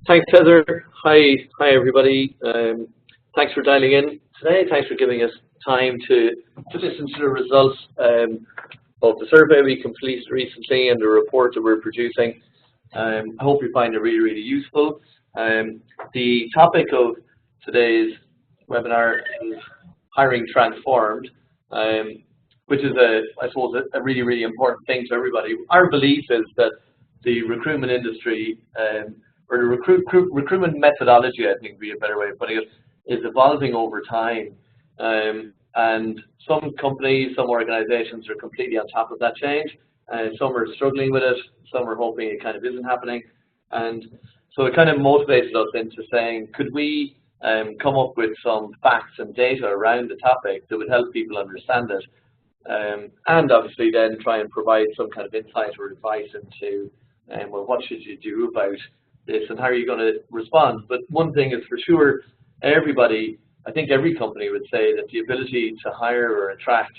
Thanks, Heather. Hi everybody. Thanks for dialing in today. Thanks for giving us time to listen to the results of the survey we completed recently and the report that we're producing. I hope you find it really useful. The topic of today's webinar is hiring transformed, which is I suppose, a really important thing to everybody. Our belief is that the recruitment industry or the recruitment methodology, I think would be a better way of putting it, is evolving over time. And some companies, some organizations are completely on top of that change, and some are struggling with it, some are hoping it kind of isn't happening. And so it kind of motivated us into saying, could we come up with some facts and data around the topic that would help people understand it, and obviously then try and provide some kind of insight or advice into, well, what should you do about this and how are you going to respond. But one thing is for sure, everybody, I think every company would say that the ability to hire or attract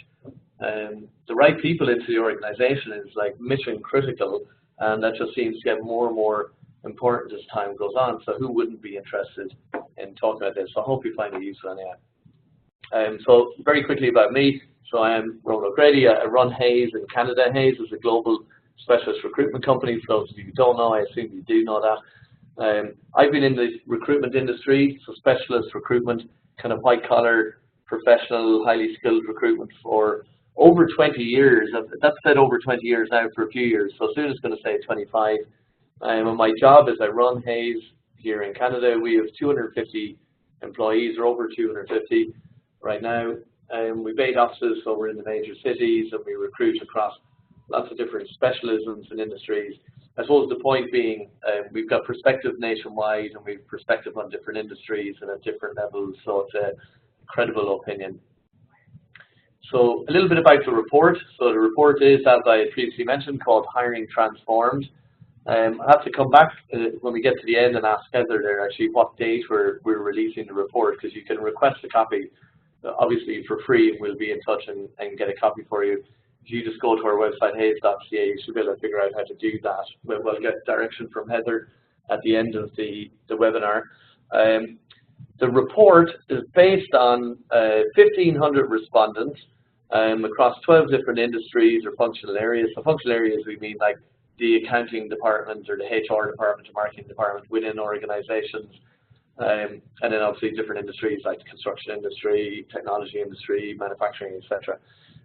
the right people into the organization is like mission critical, and that just seems to get more and more important as time goes on. So who wouldn't be interested in talking about this? So I hope you find it useful anyway. So very quickly about me. So I am Ronan O'Grady. I run Hayes in Canada. Hayes is a global specialist recruitment company. For those of you who don't know, I assume you do know that. I've been in the recruitment industry, so specialist recruitment, kind of white-collar, professional, highly skilled recruitment for over 20 years. That's said over 20 years now for a few years, so soon it's going to say 25. And my job is I run Hayes here in Canada. We have 250 employees, or over 250 right now. We have 8 offices, so we're in the major cities, and we recruit across lots of different specialisms and industries. I suppose the point being, we've got perspective nationwide, and we've perspective on different industries and at different levels, so it's a credible opinion. So a little bit about the report. So the report is, as I had previously mentioned, called Hiring Transformed. I have to come back when we get to the end and ask Heather there actually what date we're releasing the report, because you can request a copy, obviously for free, and we'll be in touch and get a copy for you. If you just go to our website, hayes.ca, you should be able to figure out how to do that. We'll get direction from Heather at the end of the webinar. The report is based on 1,500 respondents across 12 different industries or functional areas. So functional areas, we mean like the accounting department or the HR department or marketing department within organizations. And then obviously different industries like the construction industry, technology industry, manufacturing, etc.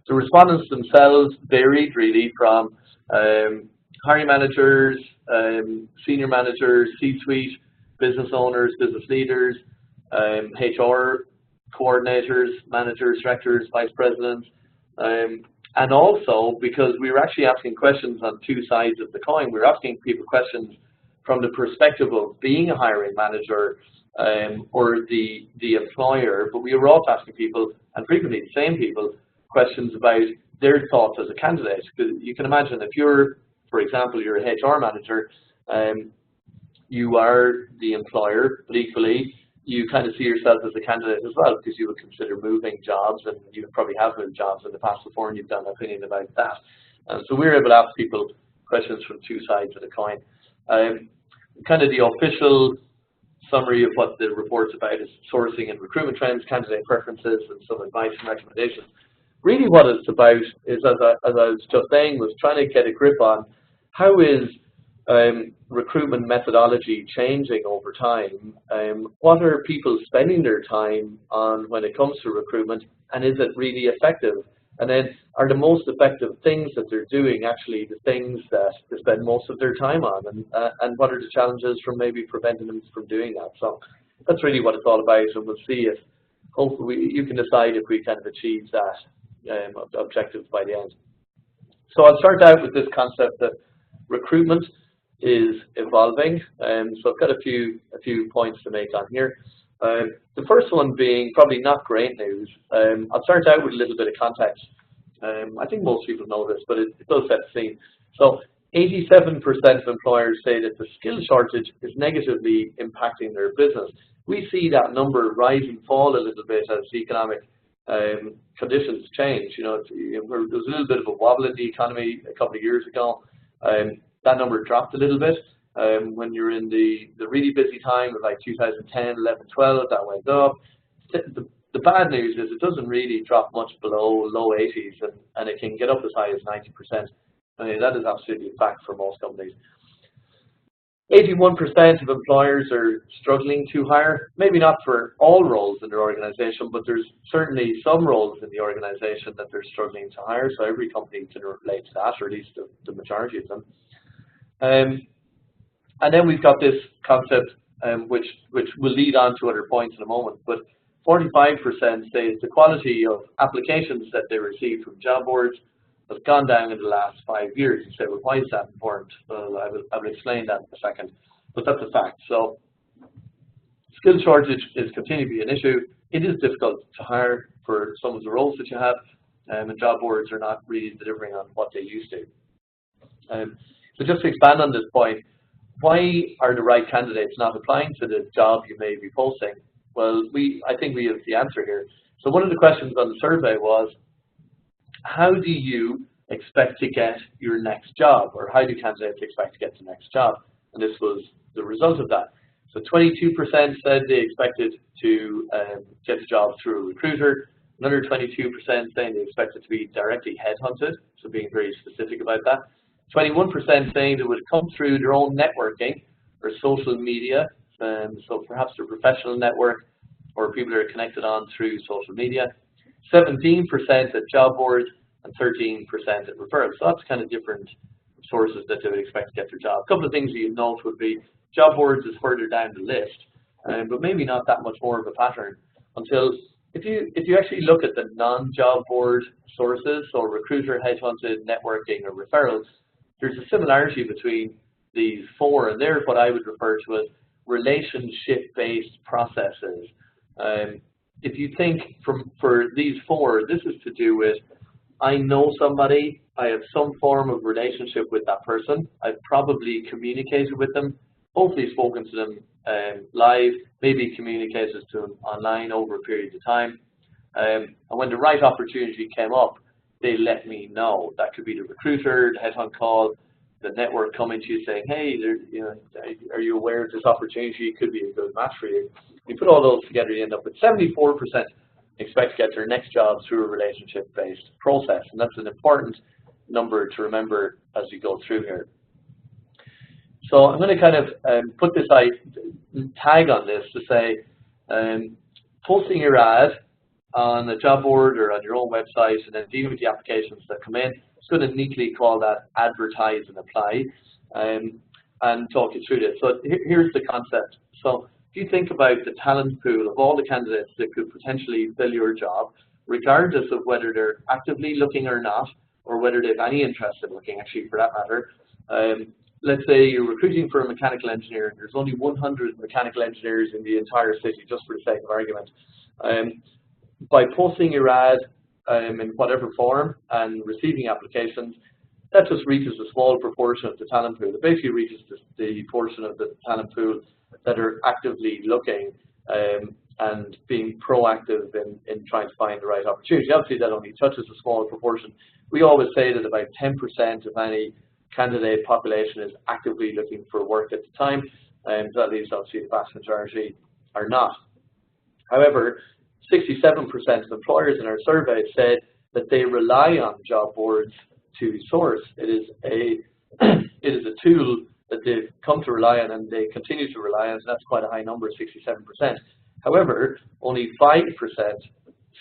The respondents themselves varied really from hiring managers, senior managers, C-suite, business owners, business leaders, HR coordinators, managers, directors, vice presidents, and also because we were actually asking questions on two sides of the coin. We were asking people questions from the perspective of being a hiring manager or the employer, but we were also asking people, and frequently the same people, questions about their thoughts as a candidate. Because you can imagine if you're, for example, you're a HR manager, you are the employer, but equally you kind of see yourself as a candidate as well, because you would consider moving jobs, and you probably have moved jobs in the past before, and you've got an opinion about that. So we were able to ask people questions from two sides of the coin. Kind of the official summary of what the report's about is sourcing and recruitment trends, candidate preferences, and some advice and recommendations. Really what it's about is, as I was just saying, was trying to get a grip on how is recruitment methodology changing over time. What are people spending their time on when it comes to recruitment, and is it really effective? And then are the most effective things that they're doing actually the things that they spend most of their time on, and what are the challenges from maybe preventing them from doing that? So that's really what it's all about, and we'll see if hopefully you can decide if we kind of achieve that objectives by the end. So I'll start out with this concept that recruitment is evolving, so I've got a few points to make on here. The first one being probably not great news. I'll start out with a little bit of context. I think most people know this, but it does set the scene. So 87% of employers say that the skill shortage is negatively impacting their business. We see that number rise and fall a little bit as economic conditions change. You know, there was a little bit of a wobble in the economy a couple of years ago. That number dropped a little bit, When you're in the really busy time of like 2010, 11, 12, that went up. The bad news is it doesn't really drop much below low 80s, and it can get up as high as 90%. I mean, that is absolutely a fact for most companies. 81% of employers are struggling to hire, maybe not for all roles in their organization, but there's certainly some roles in the organization that they're struggling to hire, so every company can relate to that, or at least the majority of them. And then we've got this concept, which will lead on to other points in a moment, but 45% say the quality of applications that they receive from job boards has gone down in the last 5 years. You say, well, why is that important? Well, I will explain that in a second, but that's a fact. So skill shortage is continuing to be an issue. It is difficult to hire for some of the roles that you have, and job boards are not really delivering on what they used to. So just to expand on this point, why are the right candidates not applying to the job you may be posting? Well, I think we have the answer here. So one of the questions on the survey was, how do you expect to get your next job, or how do candidates expect to get the next job? And this was the result of that. So 22% said they expected to get the job through a recruiter. Another 22% saying they expected to be directly headhunted, so being very specific about that. 21% saying it would come through their own networking or social media, so perhaps their professional network or people that are connected on through social media. 17% at job boards and 13% at referrals. So that's kind of different sources that they would expect to get their job. A couple of things that you'd note would be job boards is further down the list, but maybe not that much more of a pattern until if you actually look at the non-job board sources, so recruiter, headhunted, networking, or referrals, there's a similarity between these four, and they're what I would refer to as relationship-based processes. If you think for these four, this is to do with, I know somebody, I have some form of relationship with that person, I've probably communicated with them, hopefully spoken to them live, maybe communicated to them online over a period of time. And when the right opportunity came up, they let me know. That could be the recruiter, the headhunt call, the network coming to you saying, hey, are you aware of this opportunity? It could be a good match for you. You put all those together, you end up with 74% expect to get their next job through a relationship-based process. And that's an important number to remember as you go through here. So I'm going to kind of put this tag on this to say, posting your ad on a job board or on your own website and then dealing with the applications that come in, it's going to neatly call that advertise and apply, and talk you through this. So here's the concept. So if you think about the talent pool of all the candidates that could potentially fill your job, regardless of whether they're actively looking or not, or whether they have any interest in looking, actually, for that matter. Let's say you're recruiting for a mechanical engineer, and there's only 100 mechanical engineers in the entire city, just for the sake of argument. By posting your ad in whatever form and receiving applications, that just reaches a small proportion of the talent pool. It basically reaches the portion of the talent pool that are actively looking and being proactive in trying to find the right opportunity. Obviously, that only touches a small proportion. We always say that about 10% of any candidate population is actively looking for work at the time, and that leaves obviously the vast majority are not. However, 67% of employers in our survey said that they rely on job boards to source. It is a tool that they've come to rely on and they continue to rely on, and that's quite a high number, 67%. However, only 5%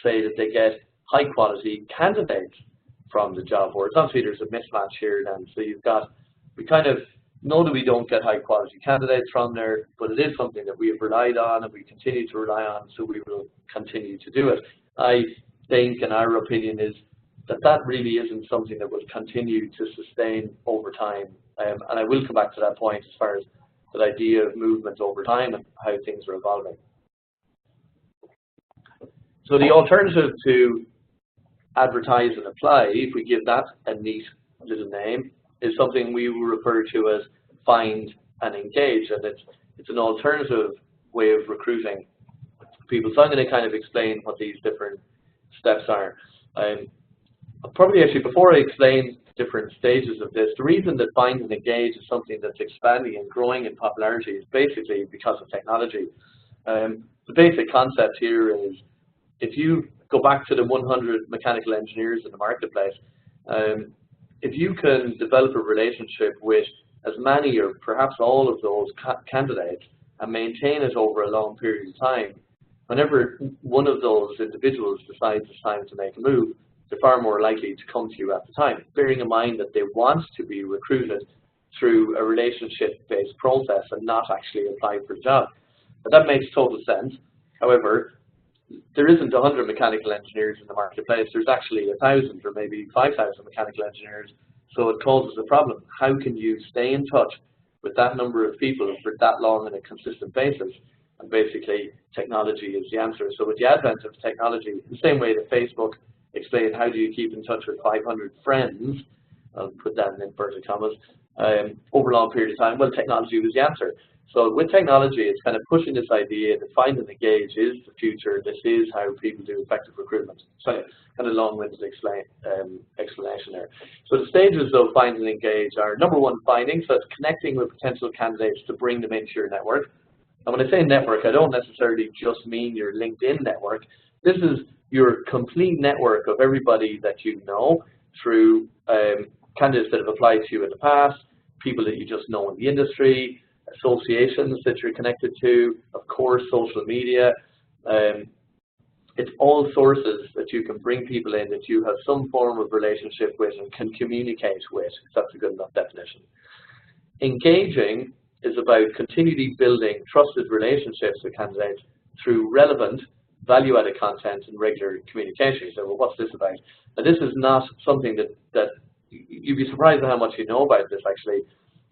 say that they get high quality candidates from the job boards. Obviously there's a mismatch here then, so we kind of know that we don't get high quality candidates from there, but it is something that we have relied on and we continue to rely on, so we will continue to do it. I think, and our opinion is, that really isn't something that will continue to sustain over time. And I will come back to that point as far as the idea of movement over time and how things are evolving. So the alternative to advertise and apply, if we give that a neat little name, is something we will refer to as find and engage, and it's an alternative way of recruiting people. So I'm going to kind of explain what these different steps are. Probably actually, before I explain different stages of this. The reason that Find and Engage is something that's expanding and growing in popularity is basically because of technology. The basic concept here is, if you go back to the 100 mechanical engineers in the marketplace, if you can develop a relationship with as many or perhaps all of those candidates and maintain it over a long period of time, whenever one of those individuals decides it's time to make a move, they're far more likely to come to you at the time, bearing in mind that they want to be recruited through a relationship-based process and not actually apply for a job. But that makes total sense. However, there isn't 100 mechanical engineers in the marketplace. There's actually 1,000 or maybe 5,000 mechanical engineers. So it causes a problem. How can you stay in touch with that number of people for that long on a consistent basis? And basically, technology is the answer. So with the advent of technology, the same way that Facebook explained how do you keep in touch with 500 friends, I'll put that in inverted commas, over a long period of time, well, technology was the answer. So with technology, it's kind of pushing this idea that Find and Engage is the future. This is how people do effective recruitment. So kind of long-winded explanation there. So the stages of Find and Engage are, number one, finding, so it's connecting with potential candidates to bring them into your network. And when I say network, I don't necessarily just mean your LinkedIn network. This is your complete network of everybody that you know through candidates that have applied to you in the past, people that you just know in the industry, associations that you're connected to, of course, social media. It's all sources that you can bring people in that you have some form of relationship with and can communicate with, if that's a good enough definition. Engaging is about continually building trusted relationships with candidates through relevant, value-added content and regular communication. So, well, what's this about? Now, this is not something that you'd be surprised at how much you know about this, actually.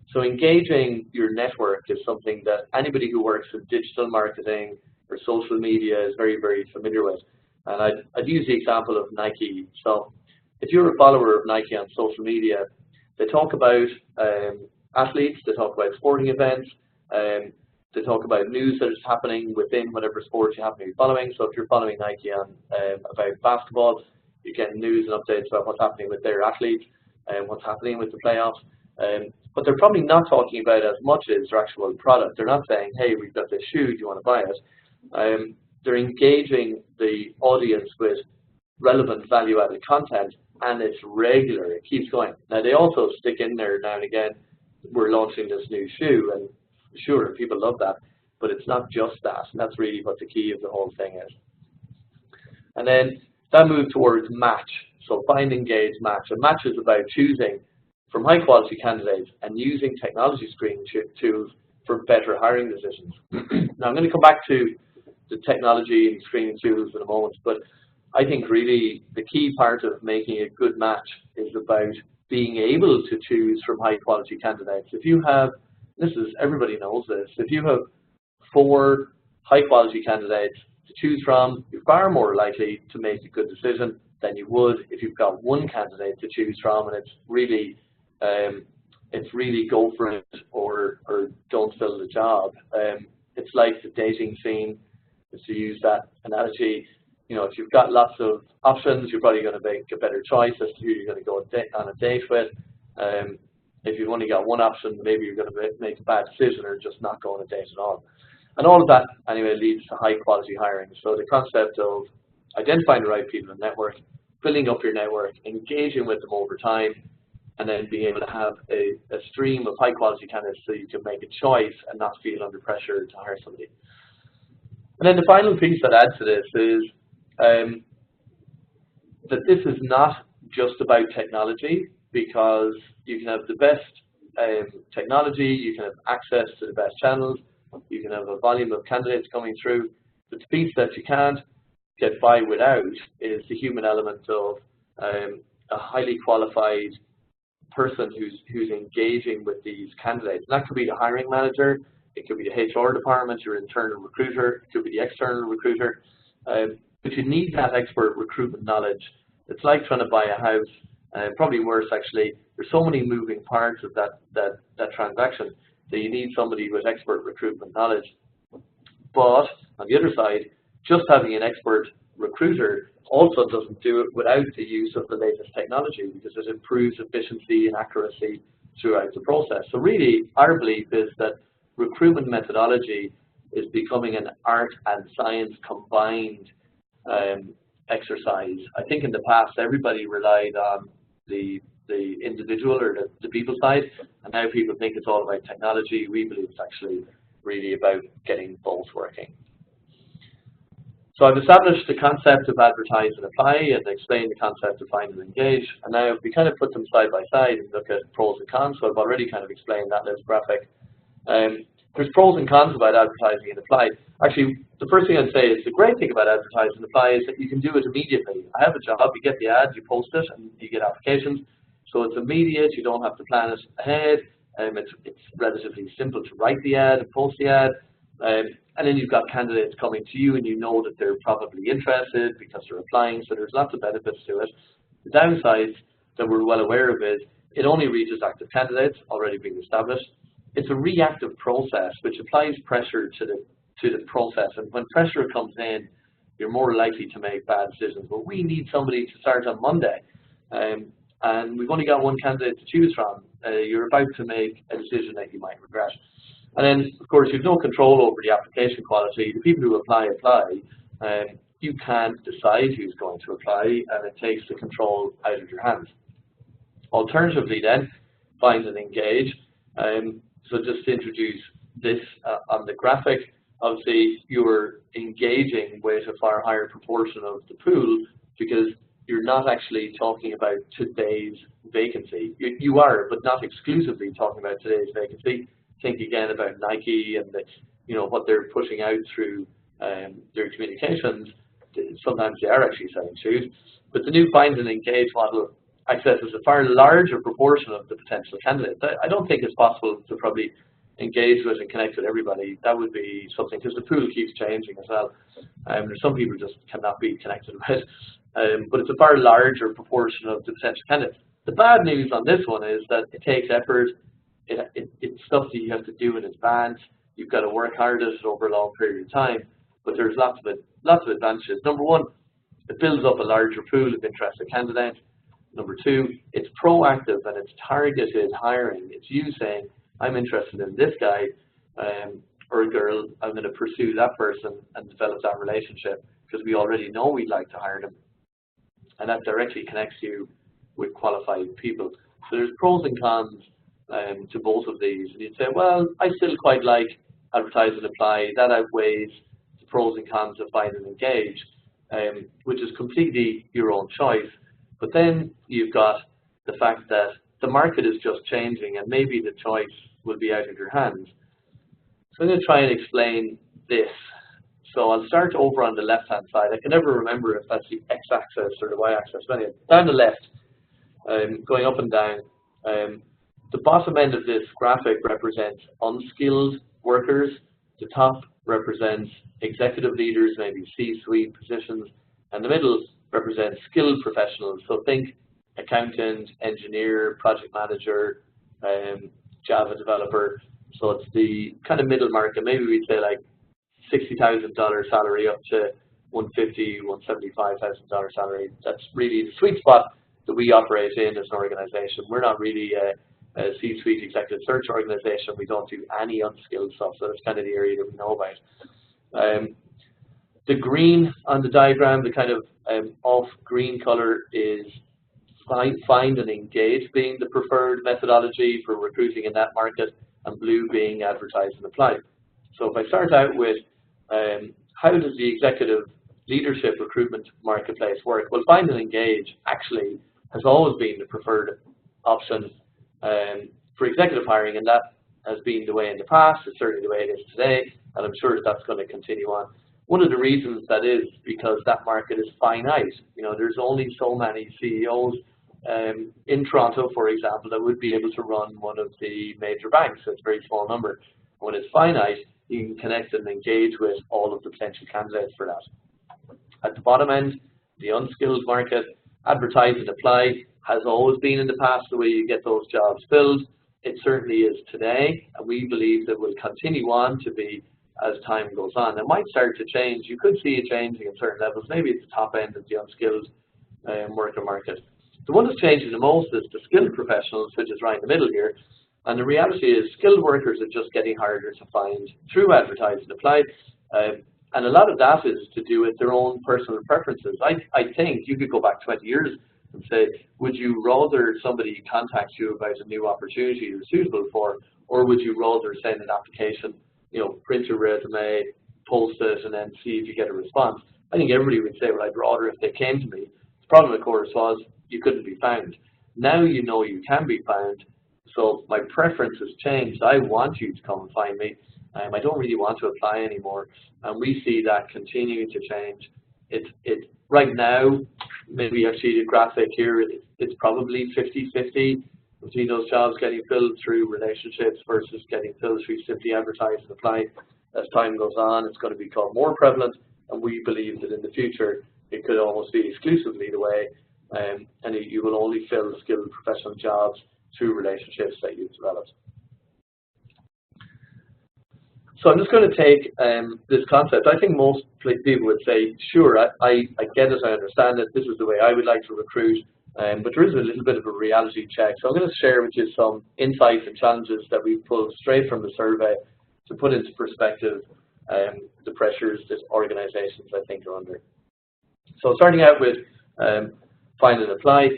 So engaging your network is something that anybody who works in digital marketing or social media is very, very familiar with. And I'd use the example of Nike. So if you're a follower of Nike on social media, they talk about athletes, they talk about sporting events, they talk about news that is happening within whatever sport you happen to be following. So if you're following Nike on about basketball, you get news and updates about what's happening with their athletes and what's happening with the playoffs. But they're probably not talking about as much as their actual product. They're not saying, hey, we've got this shoe, do you want to buy it? They're engaging the audience with relevant value-added content, and it's regular, it keeps going. Now, they also stick in there now and again, we're launching this new shoe, and sure, people love that, but it's not just that, and that's really what the key of the whole thing is. And then that move towards match. So find, engage, match. A match is about choosing from high-quality candidates and using technology screening tools for better hiring decisions. Now, I'm going to come back to the technology and screening tools in a moment, but I think really the key part of making a good match is about being able to choose from high-quality candidates. If you have, everybody knows this, if you have 4 high-quality candidates to choose from, you're far more likely to make a good decision than you would if you've got 1 candidate to choose from, and it's really go for it or don't fill the job. It's like the dating scene, to use that analogy. You know, if you've got lots of options, you're probably going to make a better choice as to who you're going to go on a date with. If you've only got 1 option, maybe you're going to make a bad decision or just not go on a date at all. And all of that, anyway, leads to high-quality hiring. So the concept of identifying the right people in the network, filling up your network, engaging with them over time, and then being able to have a stream of high-quality candidates so you can make a choice and not feel under pressure to hire somebody. And then the final piece I'd add to this is that this is not just about technology, because you can have the best technology, you can have access to the best channels, you can have a volume of candidates coming through, but the piece that you can't get by without is the human element of a highly qualified person who's engaging with these candidates. And that could be the hiring manager, it could be the HR department, your internal recruiter, it could be the external recruiter. But you need that expert recruitment knowledge. It's like trying to buy a house, probably worse actually. There's so many moving parts of that transaction that you need somebody with expert recruitment knowledge. But on the other side, just having an expert recruiter also doesn't do it without the use of the latest technology, because it improves efficiency and accuracy throughout the process. So really, our belief is that recruitment methodology is becoming an art and science combined exercise. I think in the past, everybody relied on the individual or the people side, and now people think it's all about technology. We believe it's actually really about getting both working. So I've established the concept of advertise and apply and explained the concept of find and engage, and now we kind of put them side by side and look at pros and cons. So I've already kind of explained that little graphic. There's pros and cons about advertising and apply. Actually, the first thing I'd say is the great thing about advertise and apply is that you can do it immediately. I have a job, you get the ad, you post it, and you get applications. So it's immediate, you don't have to plan it ahead. It's relatively simple to write the ad and post the ad. And then you've got candidates coming to you and you know that they're probably interested because they're applying, so there's lots of benefits to it. The downsides that we're well aware of is it only reaches active candidates already being established. It's a reactive process which applies pressure to the process, and when pressure comes in, you're more likely to make bad decisions. Well, we need somebody to start on Monday, and we've only got one candidate to choose from. You're about to make a decision that you might regret. And then, of course, you have no control over the application quality. The people who apply. You can't decide who's going to apply, and it takes the control out of your hands. Alternatively, then, find and engage. So just to introduce this on the graphic, obviously you're engaging with a far higher proportion of the pool because you're not actually talking about today's vacancy. You are, but not exclusively talking about today's vacancy. Think again about Nike and what they're pushing out through their communications. Sometimes they are actually selling shoes, but the new find and engage model accesses a far larger proportion of the potential candidates. I don't think it's possible to probably engage with and connect with everybody. That would be something, because the pool keeps changing as well. There's some people just cannot be connected with, but it's a far larger proportion of the potential candidates. The bad news on this one is that it takes effort. It's stuff that you have to do in advance. You've got to work hard at it over a long period of time, but there's lots of advantages. Number one, it builds up a larger pool of interested candidates. Number two, it's proactive and it's targeted hiring. It's you saying, I'm interested in this guy or a girl, I'm going to pursue that person and develop that relationship because we already know we'd like to hire them. And that directly connects you with qualified people. So there's pros and cons to both of these. And you'd say, well, I still quite like advertise and apply. That outweighs the pros and cons of find and engage, which is completely your own choice. But then you've got the fact that the market is just changing and maybe the choice will be out of your hands. So I'm going to try and explain this. So I'll start over on the left-hand side. I can never remember if that's the x-axis or the y-axis. But anyway, down the left, going up and down, the bottom end of this graphic represents unskilled workers. The top represents executive leaders, maybe C-suite positions, and the middle represents skilled professionals. So think accountant, engineer, project manager, Java developer. So it's the kind of middle market. Maybe we'd say like $60,000 salary up to $150,000, $175,000 salary. That's really the sweet spot that we operate in as an organization. We're not really a C-suite executive search organization. We don't do any unskilled stuff. So that's kind of the area that we know about. The green on the diagram, the kind of off green color, is find and engage being the preferred methodology for recruiting in that market, and blue being advertise and apply. So if I start out with how does the executive leadership recruitment marketplace work? Well, find and engage actually has always been the preferred option for executive hiring, and that has been the way in the past. It's certainly the way it is today, and I'm sure that's going to continue on. One of the reasons that is because that market is finite. There's only so many CEOs in Toronto, for example, that would be able to run one of the major banks. It's a very small number. When it's finite, you can connect and engage with all of the potential candidates for that. At the bottom end, the unskilled market, advertise and apply has always been in the past the way you get those jobs filled. It certainly is today, and we believe that will continue on to be as time goes on. It might start to change. You could see it changing at certain levels, maybe at the top end of the unskilled worker market. The one that's changing the most is the skilled professionals, which is right in the middle here. And the reality is skilled workers are just getting harder to find through advertise and apply. And a lot of that is to do with their own personal preferences. I think you could go back 20 years and say, would you rather somebody contact you about a new opportunity you're suitable for, or would you rather send an application, print your resume, post it, and then see if you get a response? I think everybody would say, well, I'd rather if they came to me. The problem, of course, was you couldn't be found. Now you know you can be found, so my preference has changed. I want you to come and find me. I don't really want to apply anymore, and we see that continuing to change. It right now, maybe actually the graphic here, it's probably 50-50 between those jobs getting filled through relationships versus getting filled through simply advertise and apply. As time goes on, it's going to become more prevalent, and we believe that in the future it could almost be exclusively the way, and you will only fill skilled professional jobs through relationships that you've developed. So I'm just going to take this concept. I think most people would say, sure, I get it, I understand it, this is the way I would like to recruit, but there is a little bit of a reality check. So I'm going to share with you some insights and challenges that we've pulled straight from the survey to put into perspective the pressures that organizations, I think, are under. So starting out with find and apply,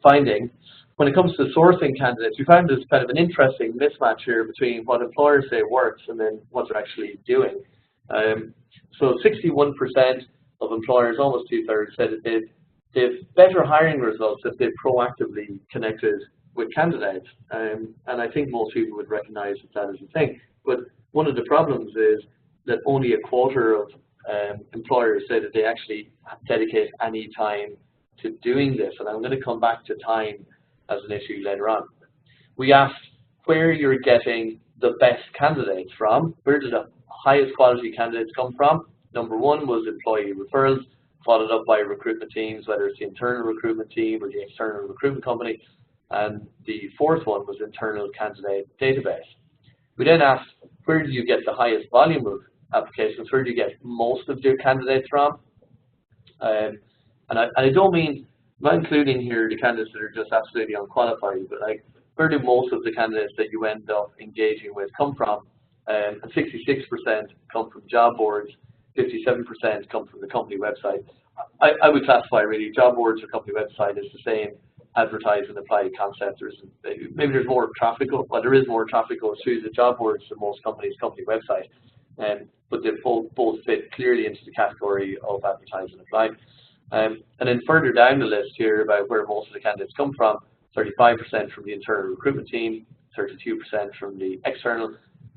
finding. When it comes to sourcing candidates, we found there's kind of an interesting mismatch here between what employers say works and then what they're actually doing. So 61% of employers, almost 2/3, said that they've better hiring results if they've proactively connected with candidates. And I think most people would recognize that as a thing. But one of the problems is that only a quarter of employers say that they actually dedicate any time to doing this. And I'm going to come back to time as an issue later on. We asked where you're getting the best candidates from. Where do the highest quality candidates come from? Number one was employee referrals, followed up by recruitment teams, whether it's the internal recruitment team or the external recruitment company. And the fourth one was internal candidate database. We then asked, where do you get the highest volume of applications? Where do you get most of your candidates from? And I don't mean, I'm not including here the candidates that are just absolutely unqualified, but like, where do most of the candidates that you end up engaging with come from? And 66% come from job boards, 57% come from the company website. I would classify really job boards or company website as the same advertise and apply concept. Maybe there's more traffic, well, there is more traffic goes through the job boards than most companies' company website. But they both fit clearly into the category of advertise and apply. And then further down the list here about where most of the candidates come from, 35% from the internal recruitment team, 32% from the external,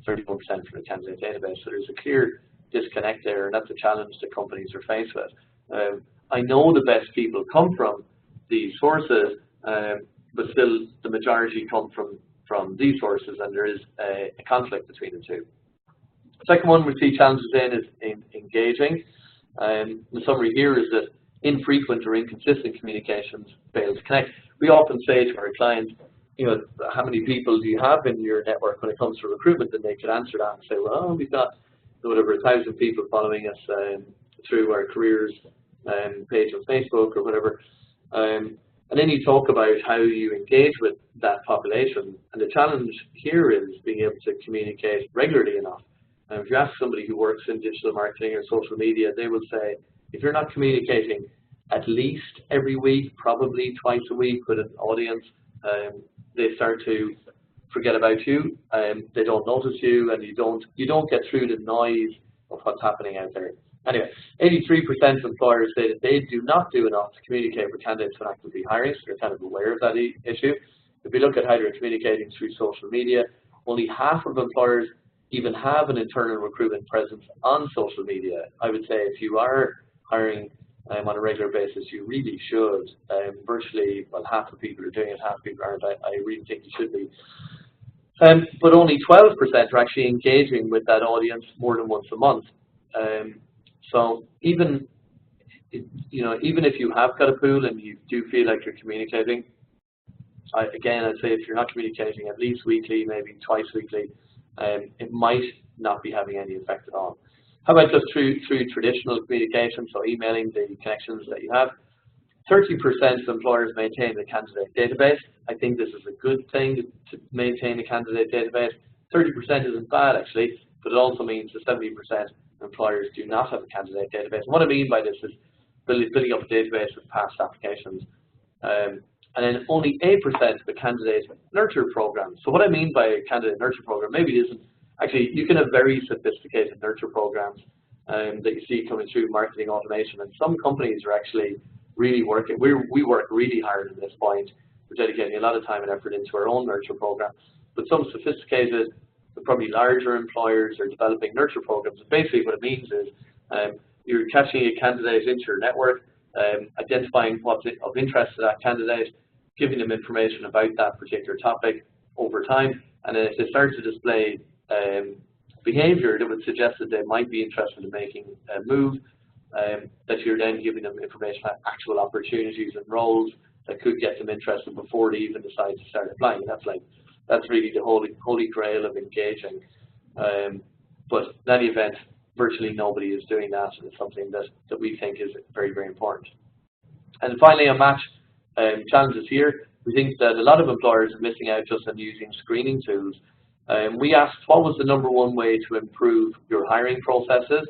31% from the candidate database. So there's a clear disconnect there, and that's a challenge that companies are faced with. I know the best people come from these sources, but still the majority come from these sources, and there is a conflict between the two. The second one we see challenges in is in engaging. The summary here is that infrequent or inconsistent communications fail to connect. We often say to our clients, how many people do you have in your network when it comes to recruitment? And they could answer that and say, well, we've got whatever 1,000 people following us through our careers page on Facebook or whatever. And then you talk about how you engage with that population. And the challenge here is being able to communicate regularly enough. And if you ask somebody who works in digital marketing or social media, they will say, if you're not communicating at least every week, probably twice a week with an audience, they start to forget about you, they don't notice you, and you don't get through the noise of what's happening out there. Anyway, 83% of employers say that they do not do enough to communicate with candidates when actively hiring, so they're kind of aware of that issue. If we look at how they're communicating through social media, only half of employers even have an internal recruitment presence on social media. I would say if you are hiring on a regular basis, you really should. Virtually, well, half of people are doing it, half of people aren't. I really think you should be. But only 12% are actually engaging with that audience more than once a month. So even if you have got a pool and you do feel like you're communicating, again, I'd say if you're not communicating at least weekly, maybe twice weekly, it might not be having any effect at all. How about just through traditional communication, so emailing the connections that you have? 30% of employers maintain a candidate database. I think this is a good thing to maintain a candidate database. 30% isn't bad actually, but it also means that 70% of employers do not have a candidate database. And what I mean by this is building up a database of past applications. And then only 8% of the candidate nurture program. So what I mean by a candidate nurture program, maybe it isn't, actually you can have very sophisticated nurture programs that you see coming through marketing automation, and some companies are actually really working. We work really hard at this point. We're dedicating a lot of time and effort into our own nurture program. But some sophisticated, but probably larger employers are developing nurture programs. And basically what it means is you're catching a candidate into your network, identifying what's of interest to that candidate, giving them information about that particular topic over time, and then if they start to display behavior that would suggest that they might be interested in making a move, that you're then giving them information about actual opportunities and roles that could get them interested before they even decide to start applying. That's really the holy grail of engaging. But in any event, virtually nobody is doing that, and it's something that we think is very, very important. And finally, on match challenges here, we think that a lot of employers are missing out just on using screening tools. We asked what was the #1 way to improve your hiring processes,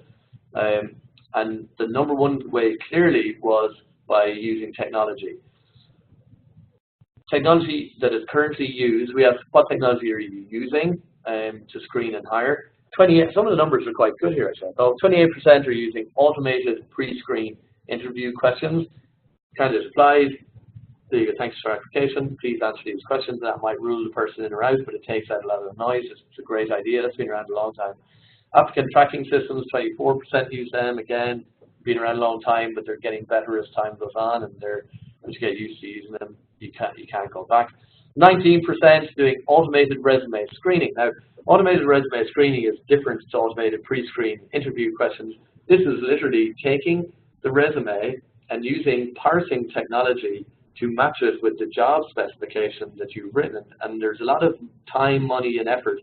and the #1 way clearly was by using technology. Technology that is currently used, we asked what technology are you using to screen and hire. Some of the numbers are quite good here actually. So 28% are using automated pre-screen interview questions. Candidate applies, there you go, thanks for your application, please answer these questions. That might rule the person in or out, but it takes out a lot of the noise. It's a great idea, that's been around a long time. Applicant tracking systems, 24% use them, again, been around a long time, but they're getting better as time goes on, and once you get used to using them, you can't go back. 19% doing automated resume screening. Now, automated resume screening is different to automated pre-screen interview questions. This is literally taking the resume and using parsing technology to match it with the job specification that you've written. And there's a lot of time, money, and effort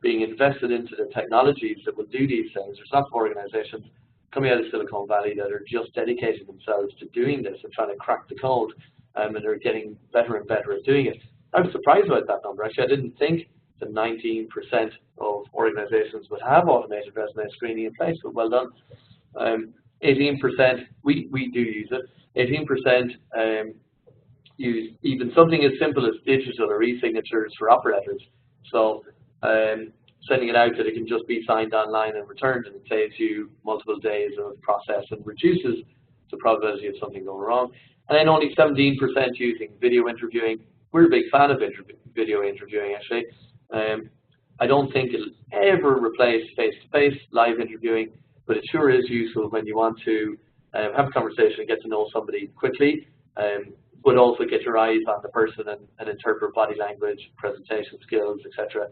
being invested into the technologies that will do these things. There's lots of organizations coming out of Silicon Valley that are just dedicating themselves to doing this and trying to crack the code, and they're getting better and better at doing it. I was surprised about that number. Actually, I didn't think that 19% of organizations would have automated resume screening in place, but well done. 18%, we do use it. 18% use even something as simple as digital or e-signatures for offer letters. So sending it out that it can just be signed online and returned, and it saves you multiple days of process and reduces the probability of something going wrong. And then only 17% using video interviewing. We're a big fan of video interviewing, actually. I don't think it'll ever replace face-to-face live interviewing, but it sure is useful when you want to have a conversation and get to know somebody quickly, but also get your eyes on the person and interpret body language, presentation skills, etc.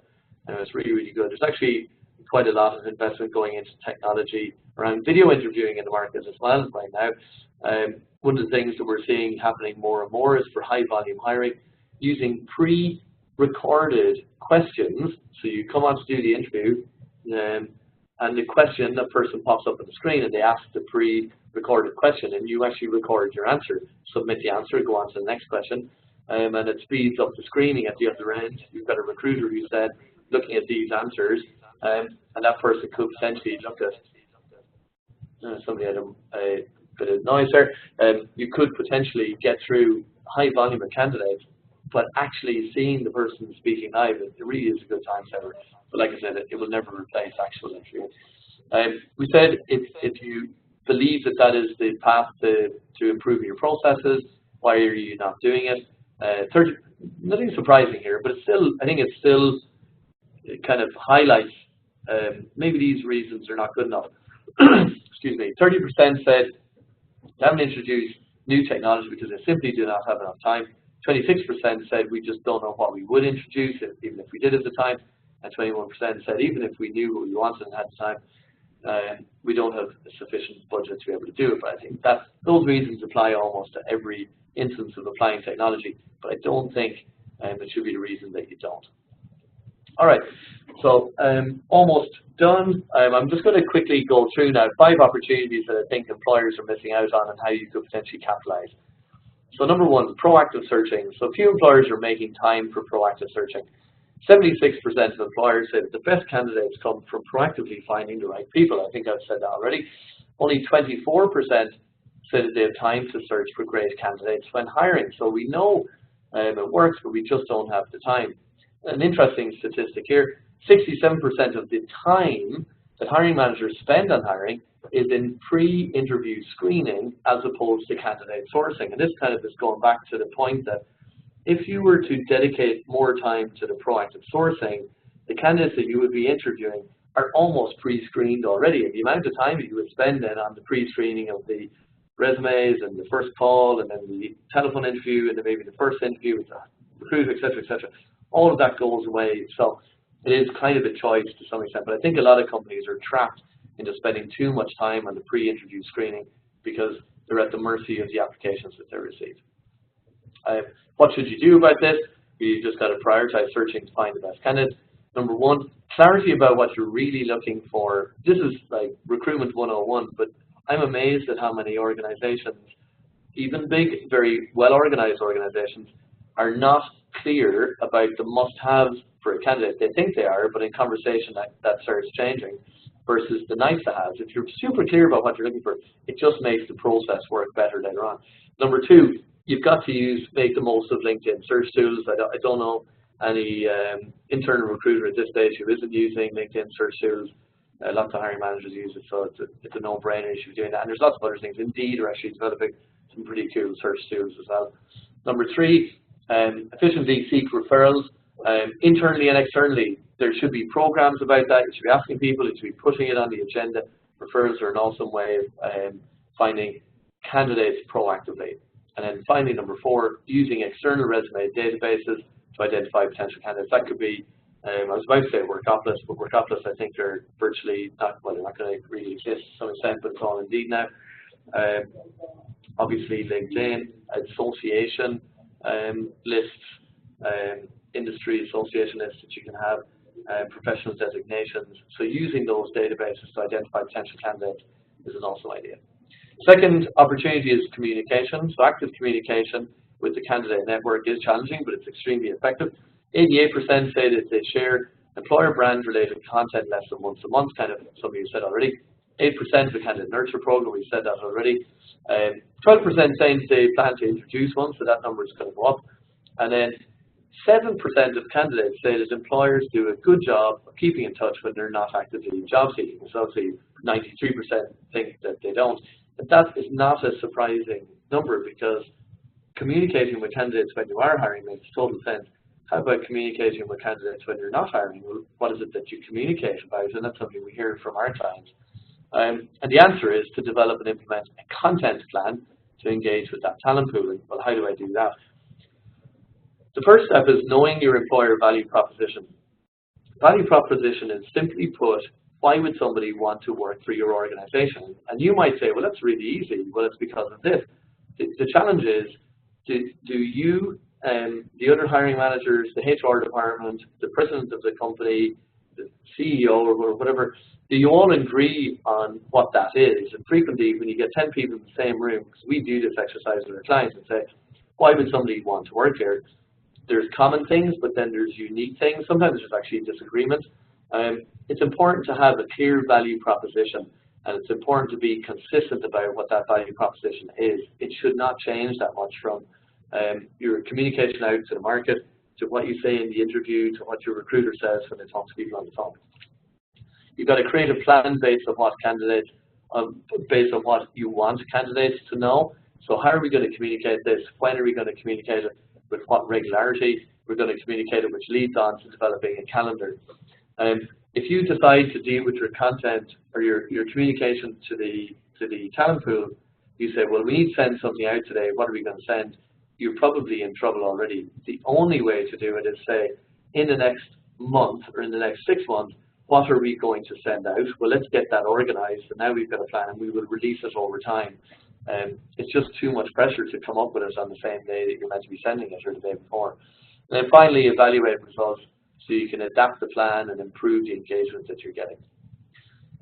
And it's really, really good. There's actually quite a lot of investment going into technology around video interviewing in the market as well right now. One of the things that we're seeing happening more and more is for high volume hiring, using pre-recorded questions. So you come on to do the interview, and the question, the person pops up on the screen and they ask the pre-recorded question, and you actually record your answer, submit the answer, go on to the next question, and it speeds up the screening at the other end. You've got a recruiter who said, looking at these answers, and that person could potentially look at, somebody had a bit of noise there, you could potentially get through high volume of candidates, but actually seeing the person speaking live, it really is a good time saver. But like I said, it will never replace actual interview. We said if you believe that is the path to improving your processes, why are you not doing it? Nothing surprising here, but I think it still kind of highlights maybe these reasons are not good enough. Excuse me. 30% said they haven't introduced new technology because they simply do not have enough time. 26% said we just don't know what we would introduce, even if we did at the time. And 21% said even if we knew what we wanted and had the time, we don't have a sufficient budget to be able to do it. But I think that those reasons apply almost to every instance of applying technology. But I don't think it should be the reason that you don't. All right, so almost done. I'm just going to quickly go through now 5 opportunities that I think employers are missing out on and how you could potentially capitalize. So number 1, proactive searching. So few employers are making time for proactive searching. 76% of employers say that the best candidates come from proactively finding the right people. I think I've said that already. Only 24% say that they have time to search for great candidates when hiring. So we know it works, but we just don't have the time. An interesting statistic here, 67% of the time that hiring managers spend on hiring is in pre-interview screening as opposed to candidate sourcing. And this kind of is going back to the point that if you were to dedicate more time to the proactive sourcing, the candidates that you would be interviewing are almost pre-screened already. And the amount of time that you would spend then on the pre-screening of the resumes and the first call and then the telephone interview and then maybe the first interview with the recruiter, et cetera, all of that goes away. So it is kind of a choice to some extent. But I think a lot of companies are trapped into spending too much time on the pre-interview screening because they're at the mercy of the applications that they receive. What should you do about this? You just got to prioritize searching to find the best candidate. Number 1, clarity about what you're really looking for. This is like recruitment 101, but I'm amazed at how many organizations, even big, very well-organized organizations, are not clear about the must-haves for a candidate. They think they are, but in conversation that starts changing versus the nice-to-haves. If you're super clear about what you're looking for, it just makes the process work better later on. Number 2, you've got to make the most of LinkedIn search tools. I don't know any internal recruiter at this stage who isn't using LinkedIn search tools. Lots of hiring managers use it, so it's a no-brainer you should be doing that. And there's lots of other things. Indeed, are actually developing some pretty cool search tools as well. Number 3, efficiently seek referrals. Internally and externally, there should be programs about that. You should be asking people, you should be putting it on the agenda. Referrals are an awesome way of finding candidates proactively. And then finally, number 4, using external resume databases to identify potential candidates. That could be, I was about to say Workopolis, but Workopolis I think are virtually not, well, they're not going to really exist to some extent, but it's all Indeed now. Obviously LinkedIn, association lists, industry association lists that you can have, professional designations. So using those databases to identify potential candidates is an awesome idea. Second opportunity is communication. So active communication with the candidate network is challenging, but it's extremely effective. 88% say that they share employer brand related content less than once a month, kind of something you said already. 8% of the candidate nurture program, we said that already. 12% saying they plan to introduce one, so that number is going to go up. And then 7% of candidates say that employers do a good job of keeping in touch when they're not actively job seeking. So obviously 93% think that they don't. But that is not a surprising number because communicating with candidates when you are hiring makes total sense. How about communicating with candidates when you're not hiring? Well, what is it that you communicate about? And that's something we hear from our clients. And the answer is to develop and implement a content plan to engage with that talent pool. And, well, how do I do that? The first step is knowing your employer value proposition. Value proposition is simply put, why would somebody want to work for your organization? And you might say, well, that's really easy. Well, it's because of this. The challenge is, do you, the other hiring managers, the HR department, the president of the company, the CEO or whatever, do you all agree on what that is? And frequently, when you get 10 people in the same room, because we do this exercise with our clients and say, why would somebody want to work here? There's common things, but then there's unique things. Sometimes there's actually disagreement. It's important to have a clear value proposition, and it's important to be consistent about what that value proposition is. It should not change that much from your communication out to the market, to what you say in the interview, to what your recruiter says when they talk to people on the phone. You've got to create a plan based on what candidates, based on what you want candidates to know. So how are we going to communicate this? When are we going to communicate it? With what regularity? We're going to communicate it, which leads on to developing a calendar. If you decide to deal with your content or your communication to the talent pool, you say, well, we need to send something out today. What are we going to send? You're probably in trouble already. The only way to do it is say, in the next month or in the next 6 months, what are we going to send out? Well, let's get that organized. And now we've got a plan and we will release it over time. It's just too much pressure to come up with it on the same day that you're meant to be sending it or the day before. And then finally, evaluate results. so you can adapt the plan and improve the engagement that you're getting.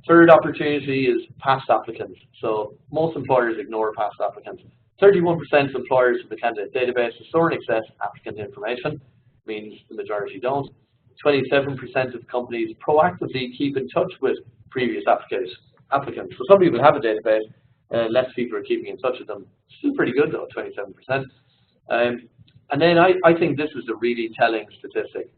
Third opportunity is past applicants. So most employers ignore past applicants. 31% of employers in the candidate database store and access applicant information, means the majority don't. 27% of companies proactively keep in touch with previous applicants. So some people have a database, less people are keeping in touch with them. Still pretty good though, 27%. And then I think this is a really telling statistic.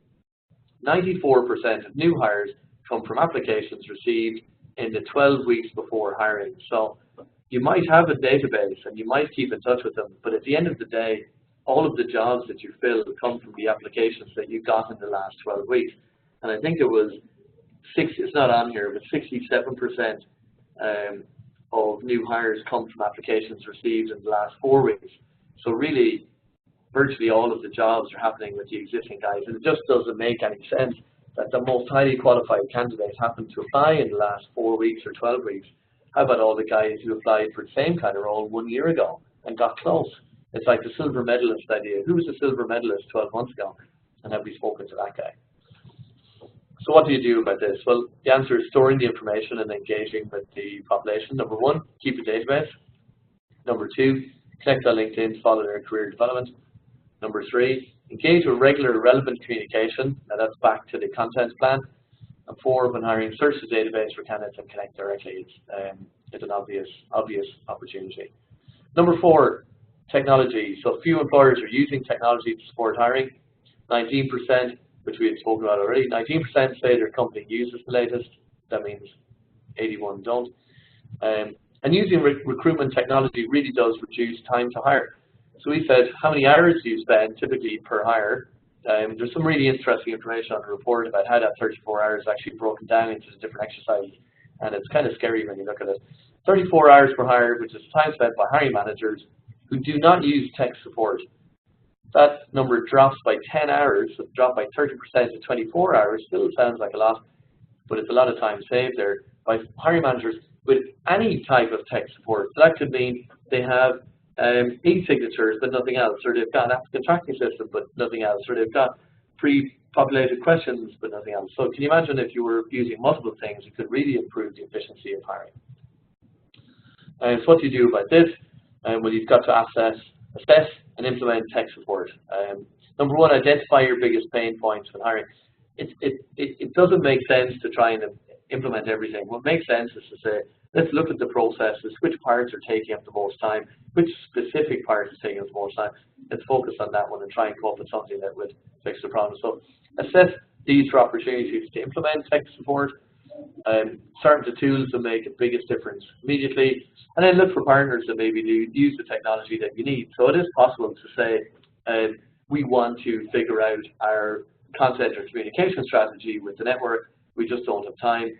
94% of new hires come from applications received in the 12 weeks before hiring. So you might have a database and you might keep in touch with them, but at the end of the day, all of the jobs that you fill come from the applications that you got in the last 12 weeks. And I think it was it's not on here, but 67% of new hires come from applications received in the last 4 weeks. So really, virtually all of the jobs are happening with the existing guys, and it just doesn't make any sense that the most highly qualified candidates happen to apply in the last 4 weeks or 12 weeks. How about all the guys who applied for the same kind of role 1 year ago and got close? It's like the silver medalist idea. Who was a silver medalist 12 months ago? And have we spoken to that guy? So what do you do about this? Well, the answer is storing the information and engaging with the population. Number one, keep a database. Number two, connect on LinkedIn to follow their career development. Number three, engage with regular relevant communication. Now that's back to the content plan. And four, when hiring, search the database for candidates and connect directly. It's an obvious opportunity. Number four, technology. So few employers are using technology to support hiring. 19%, which we had spoken about already, 19% say their company uses the latest. That means 81 don't. And using recruitment technology really does reduce time to hire. So we said, how many hours do you spend typically per hire? There's some really interesting information on the report about how that 34 hours is actually broken down into the different exercises, and it's kind of scary when you look at it. 34 hours per hire, which is time spent by hiring managers who do not use tech support. That number drops by 10 hours, so dropped by 30% to 24 hours. Still sounds like a lot, but it's a lot of time saved there by hiring managers with any type of tech support. So that could mean they have e-signatures but nothing else, or they've got an applicant tracking system but nothing else, or they've got pre-populated questions but nothing else. So can you imagine if you were using multiple things, it could really improve the efficiency of hiring. And so what do you do about this? Well, you've got to assess and implement tech support. Number one, identify your biggest pain points when hiring. It doesn't make sense to try and implement everything. What makes sense is to say, let's look at the processes, which parts are taking up the most time, which specific parts are taking up the most time. Let's focus on that one and try and come up with something that would fix the problem. So assess these for opportunities to implement tech support, start with the tools that make the biggest difference immediately, and then look for partners that maybe use the technology that you need. So it is possible to say, we want to figure out our content or communication strategy with the network. We just don't have time.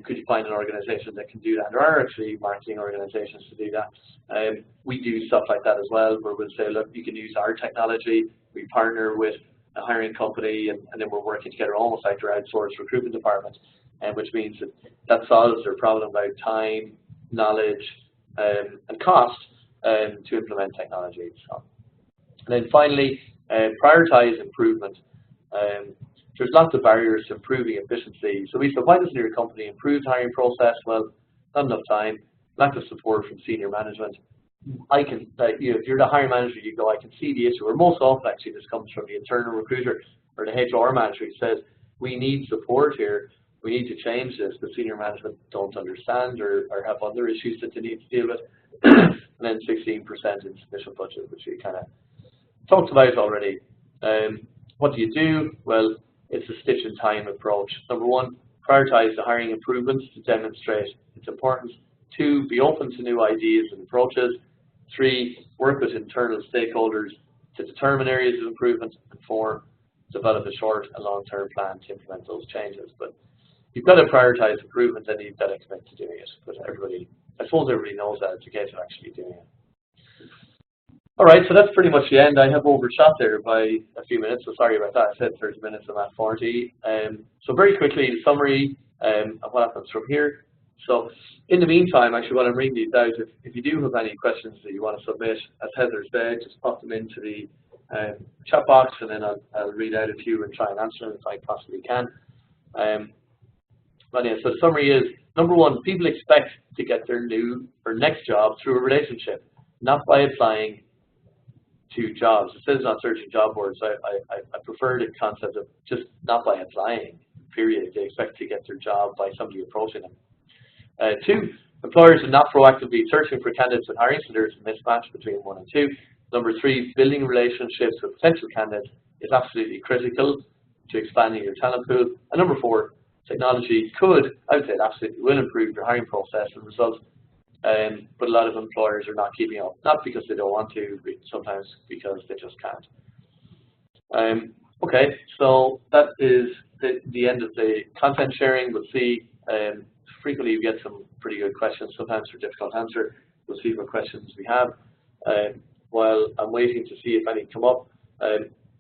Could you find an organization that can do that? There are actually marketing organizations to do that. We do stuff like that as well, where we'll say, look, you can use our technology. We partner with a hiring company, and then we're working together almost like their outsourced recruitment department, which means that solves their problem about time, knowledge, and cost to implement technology. So, and then finally, prioritize improvement. There's lots of barriers to improving efficiency. So we said, why doesn't your company improve the hiring process? Well, not enough time, lack of support from senior management. If you're the hiring manager, you go, I can see the issue. Or most often, actually, this comes from the internal recruiter or the HR manager who says, we need support here. We need to change this. The senior management don't understand or have other issues that they need to deal with. And then 16% in sufficient budget, which we kind of talked about already. What do you do? Well, it's a stitch in time approach. Number one, prioritize the hiring improvements to demonstrate its importance. Two, be open to new ideas and approaches. Three, work with internal stakeholders to determine areas of improvement. And four, develop a short and long-term plan to implement those changes. But you've got to prioritize improvement, and you've got to commit to doing it. But I suppose everybody knows that. It's a case of actually doing it. All right, so that's pretty much the end. I have overshot there by a few minutes, so sorry about that. I said 30 minutes, I'm at 40. So very quickly, the summary of what happens from here. So in the meantime, actually, while I'm reading these out, if you do have any questions that you want to submit, as Heather said, just pop them into the chat box, and then I'll read out a few and try and answer them if I possibly can. But yeah, so the summary is, number one, people expect to get their new or next job through a relationship, not by applying to jobs. It says not searching job boards. I prefer the concept of just not by applying, period. They expect to get their job by somebody approaching them. Two, employers are not proactively searching for candidates and hiring, so there's a mismatch between one and two. Number three, building relationships with potential candidates is absolutely critical to expanding your talent pool. And number four, technology could, I would say it absolutely will improve your hiring process and results, but a lot of employers are not keeping up, not because they don't want to, but sometimes because they just can't. Okay, so that is the end of the content sharing. We'll see, frequently we get some pretty good questions, sometimes they're difficult to answer. We'll see what questions we have. While I'm waiting to see if any come up,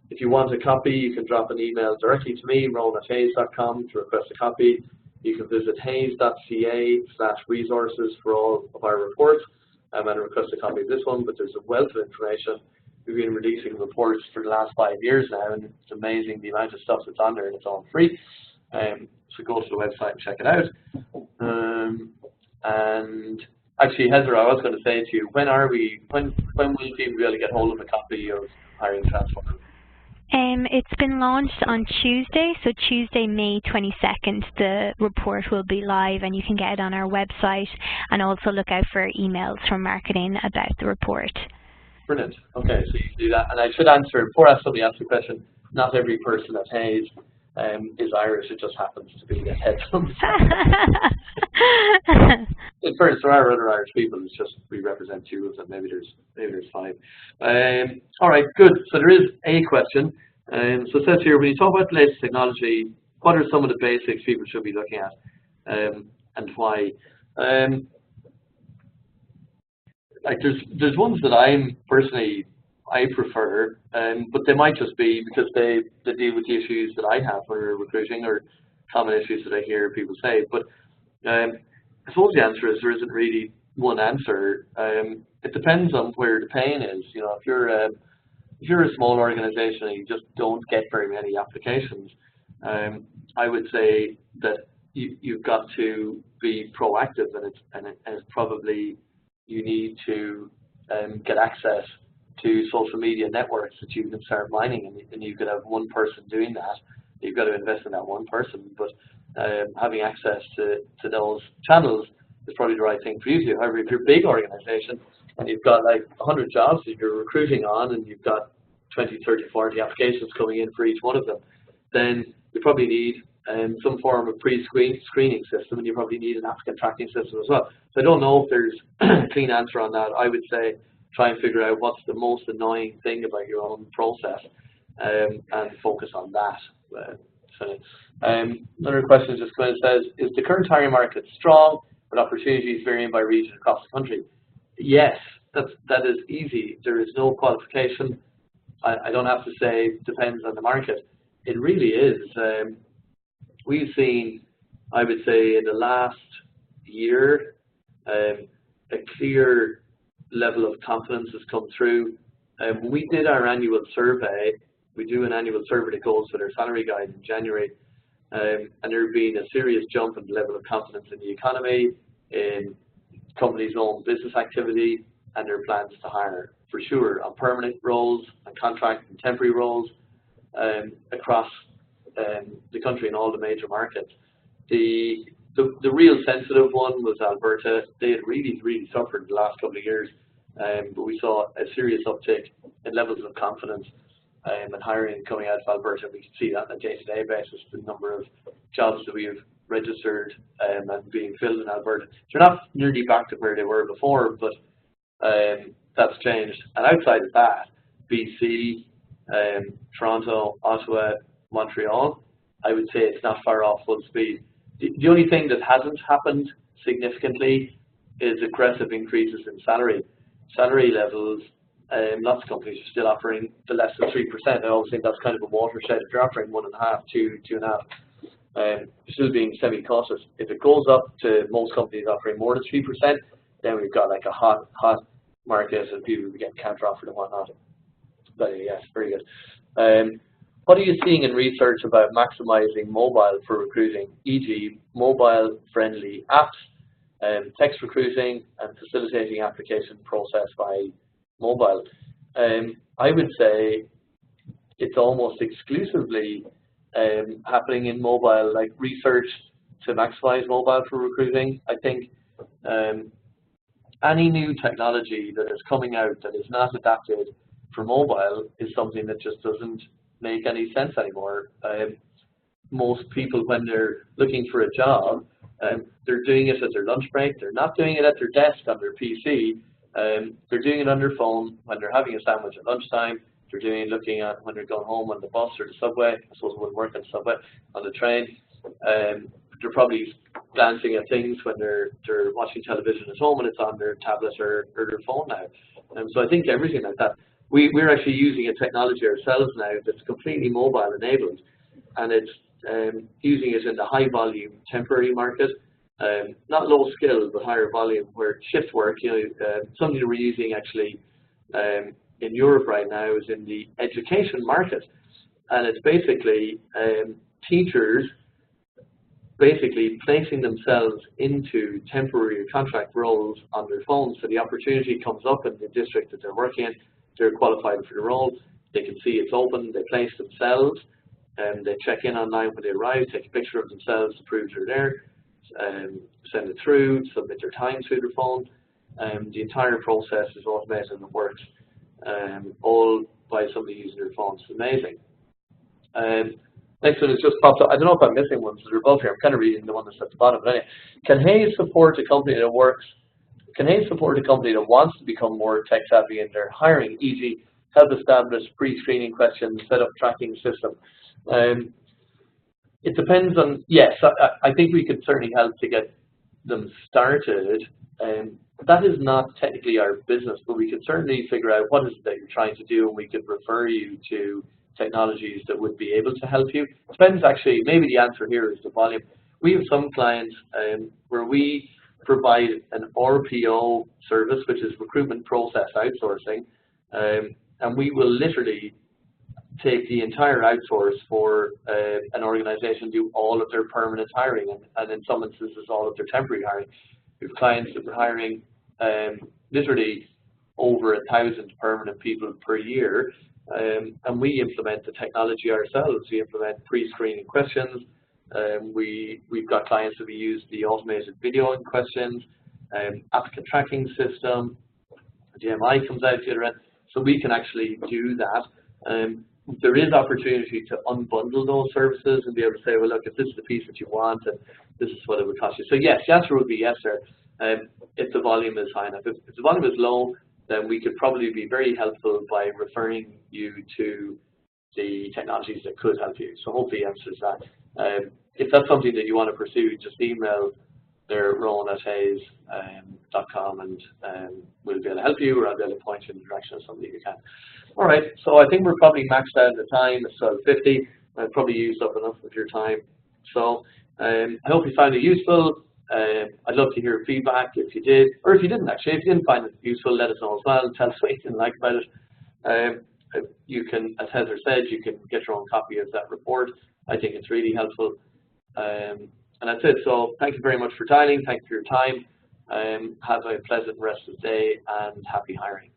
if you want a copy, you can drop an email directly to me, rowan@hayes.com, to request a copy. You can visit hayes.ca/resources for all of our reports and request a copy of this one, but there's a wealth of information. We've been releasing reports for the last 5 years now, and it's amazing the amount of stuff that's on there, and it's all free. So go to the website and check it out. And actually, Heather, I was going to say to you, when will people be able to get hold of a copy of Hiring Transform? It's been launched on Tuesday, so Tuesday, May 22nd, the report will be live, and you can get it on our website, and also look out for emails from marketing about the report. Brilliant. Okay, so you can do that. And I should answer, before somebody asks a question, not every person at Hayes is Irish, it just happens to be the head of them. In fairness, there are other Irish people, it's just we represent two of them, maybe there's five. All right, good. So there is a question. So it says here, when you talk about the latest technology, what are some of the basics people should be looking at, and why? Like there's ones that I prefer, but they might just be because they deal with the issues that I have when we're recruiting, or common issues that I hear people say. But I suppose the answer is there isn't really one answer. It depends on where the pain is. You know, if you're a small organization and you just don't get very many applications, I would say that you've got to be proactive, and it's probably you need to get access to social media networks that you can start mining, and you could have one person doing that. You've got to invest in that one person, but having access to those channels is probably the right thing for you to do. However, if you're a big organization and you've got like 100 jobs that you're recruiting on, and you've got 20, 30, 40 applications coming in for each one of them, then you probably need some form of pre-screening system, and you probably need an applicant tracking system as well. So I don't know if there's a clean answer on that. I would say try and figure out what's the most annoying thing about your own process, and focus on that. Another question just kind of says, is the current hiring market strong, with opportunities varying by region across the country? Yes, that is easy. There is no qualification. I don't have to say depends on the market. It really is. We've seen, I would say, in the last year, a clear level of confidence has come through. When we did our annual survey, we do an annual survey that goes with our salary guide in January, and there has been a serious jump in the level of confidence in the economy, in companies' own business activity, and their plans to hire, for sure, on permanent roles, and contract and temporary roles, across the country in all the major markets. The real sensitive one was Alberta. They had really suffered the last couple of years, but we saw a serious uptick in levels of confidence and hiring coming out of Alberta. We can see that on a day-to-day basis, the number of jobs that we have registered and being filled in Alberta. They're not nearly back to where they were before, but that's changed. And outside of that, BC, Toronto, Ottawa, Montreal, I would say it's not far off full speed. The only thing that hasn't happened significantly is aggressive increases in salary. Salary levels, lots of companies are still offering the less than 3%. I always think that's kind of a watershed. If you're offering 1.5%, 2%, 2.5%, you're still being semi-cautious. If it goes up to most companies offering more than 3%, then we've got like a hot market, and people will be getting counter-offered and whatnot. Yes, very good. What are you seeing in research about maximizing mobile for recruiting, e.g. mobile-friendly apps, text recruiting, and facilitating application process by mobile? I would say it's almost exclusively happening in mobile, like research to maximize mobile for recruiting. I think any new technology that is coming out that is not adapted for mobile is something that just doesn't make any sense anymore. Most people, when they're looking for a job, they're doing it at their lunch break. They're not doing it at their desk on their PC. They're doing it on their phone when they're having a sandwich at lunchtime. They're doing it looking at when they're going home on the bus or the subway. I suppose it wouldn't work on the subway, on the train. They're probably glancing at things when they're watching television at home and it's on their tablet or their phone now. So I think everything like that. We're actually using a technology ourselves now that's completely mobile enabled, and it's using it in the high volume temporary market, not low skill but higher volume, where shift work. Something that we're using actually in Europe right now is in the education market, and it's basically teachers basically placing themselves into temporary contract roles on their phones. So the opportunity comes up in the district that they're working in, they're qualified for the role, they can see it's open, they place themselves, and they check in online when they arrive, take a picture of themselves to prove they're there, send it through, submit their time through their phone. The entire process is automated and it works all by somebody using their phone. It's amazing. Next one is just popped up. I don't know if I'm missing ones that are above here. I'm kind of reading the one that's at the bottom. But anyway, can Hayes support a company that wants to become more tech savvy in their hiring, e.g. help establish pre-screening questions, set up tracking system? It depends on, yes, I think we could certainly help to get them started. That is not technically our business, but we could certainly figure out what is it that you're trying to do, and we could refer you to technologies that would be able to help you. Depends actually, maybe the answer here is the volume. We have some clients where we provide an RPO service, which is recruitment process outsourcing, and we will literally take the entire outsource for an organization, do all of their permanent hiring, and in some instances all of their temporary hiring. We have clients that are hiring literally over 1,000 permanent people per year, and we implement the technology ourselves. We implement pre-screening questions. We've got clients that we use the automated videoing questions, applicant tracking system, GMI comes out the other end, so we can actually do that. There is opportunity to unbundle those services and be able to say, well, look, if this is the piece that you want, and this is what it would cost you. So yes, the answer would be yes, sir, if the volume is high enough. If the volume is low, then we could probably be very helpful by referring you to the technologies that could help you. So hopefully it answers that. If that's something that you want to pursue, just email rowan@hayes.com and we'll be able to help you, or I'll be able to point you in the direction of somebody who can. All right, so I think we're probably maxed out at the time. It's 12:50. I've probably used up enough of your time. So I hope you found it useful. I'd love to hear feedback if you did, or if you didn't actually. If you didn't find it useful, let us know as well. Tell us what you didn't like about it. You can, as Heather said, you can get your own copy of that report. I think it's really helpful. And that's it. So thank you very much for dialing. Thank you for your time. Have a pleasant rest of the day and happy hiring.